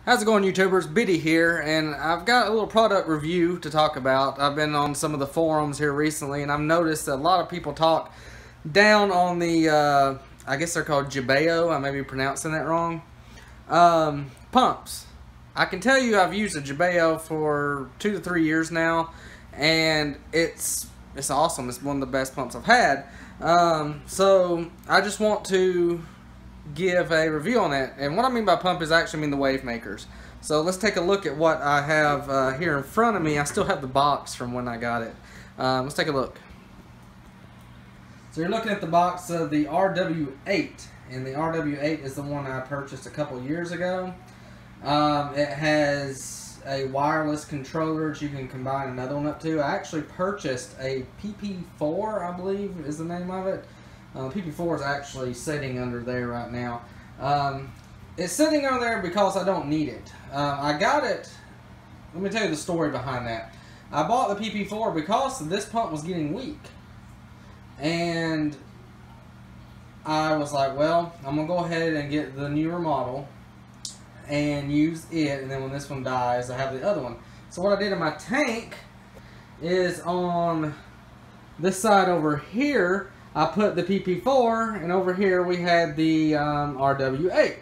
How's it going, YouTubers? Biddy here, and I've got a little product review to talk about. I've been on some of the forums here recently, and I've noticed that a lot of people talk down on the, I guess they're called Jebao, I may be pronouncing that wrong, pumps. I can tell you I've used a Jebao for 2 to 3 years now, and it's awesome. It's one of the best pumps I've had. So I just want to give a review on it, and what I mean by pump is I actually mean the Wavemakers. So let's take a look at what I have here in front of me. I still have the box from when I got it. Let's take a look. So you're looking at the box of the RW-8, and the RW-8 is the one I purchased a couple years ago. It has a wireless controller that you can combine another one up to. I actually purchased a PP4, I believe is the name of it. PP4 is actually sitting under there right now. It's sitting under there because I don't need it. I got it, let me tell you the story behind that. I bought the PP4 because this pump was getting weak. And I was like, well, I'm going to go ahead and get the newer model and use it, and then when this one dies, I have the other one. So what I did in my tank is on this side over here, I put the PP4, and over here we had the RW-8.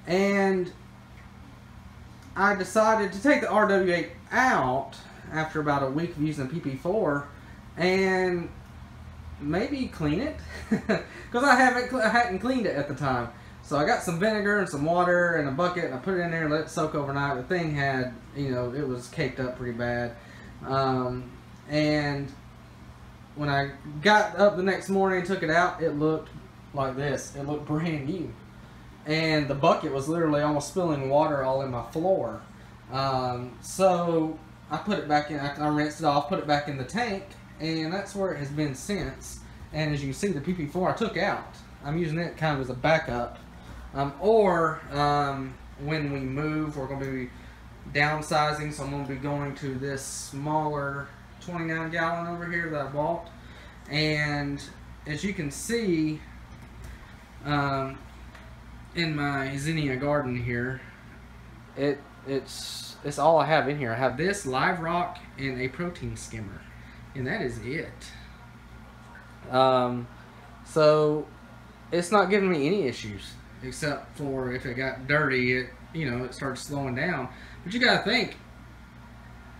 And I decided to take the RW-8 out after about a week of using the PP4 and maybe clean it because I hadn't cleaned it at the time. So I got some vinegar and some water and a bucket, and I put it in there and let it soak overnight. The thing had, it was caked up pretty bad. And when I got up the next morning and took it out, it looked like this. It looked brand new. And the bucket was literally almost spilling water all in my floor. So I put it back in, I rinsed it off, put it back in the tank, and that's where it has been since. And as you can see, the PP4 I took out. I'm using it kind of as a backup. When we move, we're going to be downsizing, so I'm going to be going to this smaller 29 gallon over here that I bought. And as you can see, in my zinnia garden here, it's all I have in here. I have this live rock and a protein skimmer, and that is it. So it's not giving me any issues, except for if it got dirty, it starts slowing down. But you gotta think,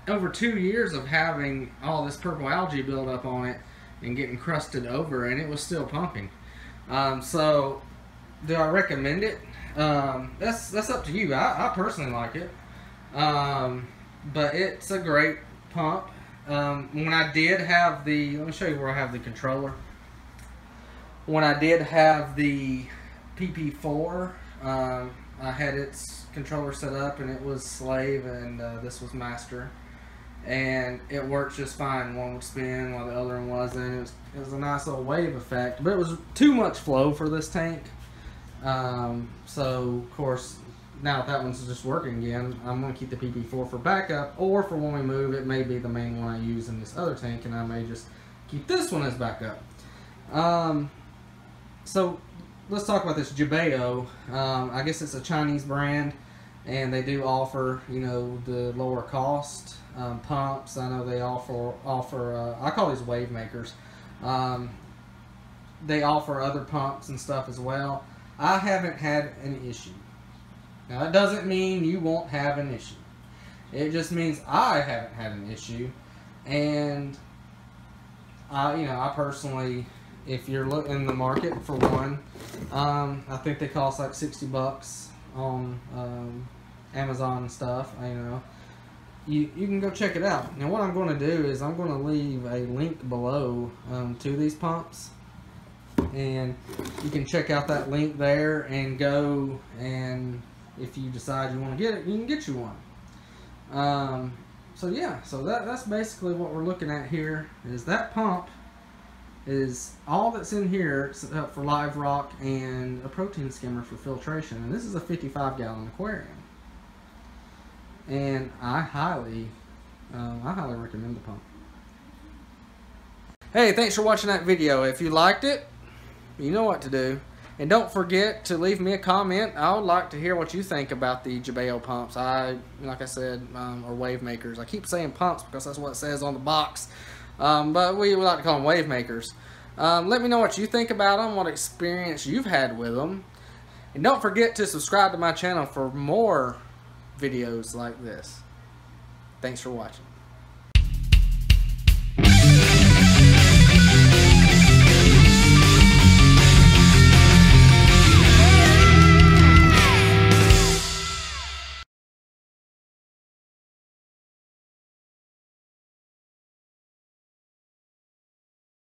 over 2 years of having all this purple algae build up on it and getting crusted over, and it was still pumping. So do I recommend it? That's up to you. I personally like it, but it's a great pump. When I did have the, let me show you where I have the controller. When I did have the PP4, I had its controller set up, and it was slave, and this was master, and it worked just fine. One would spin while the other one wasn't. It was a nice little wave effect, but it was too much flow for this tank. So of course, now that one's just working again, I'm going to keep the PP4 for backup, or for when we move, it may be the main one I use in this other tank, and I may just keep this one as backup. So let's talk about this Jebao. I guess it's a Chinese brand, and they do offer, the lower cost pumps. I know they offer I call these Wavemakers. They offer other pumps and stuff as well. I haven't had an issue. Now that doesn't mean you won't have an issue. It just means I haven't had an issue, and I personally, if you're looking in the market for one, I think they cost like 60 bucks on Amazon and stuff. You can go check it out. Now what I'm going to do is I'm going to leave a link below to these pumps, and you can check out that link there and go, and if you decide you want to get it, you can get you one. So yeah, so that's basically what we're looking at here. Is that pump is all that's in here except for live rock and a protein skimmer for filtration, and this is a 55 gallon aquarium, and I highly recommend the pump. Hey, thanks for watching that video. If you liked it, you know what to do. And don't forget to leave me a comment. I would like to hear what you think about the Jebao pumps. Like I said, or Wavemakers. I keep saying pumps because that's what it says on the box. But we like to call them Wavemakers. Let me know what you think about them, what experience you've had with them. And don't forget to subscribe to my channel for more videos like this. Thanks for watching.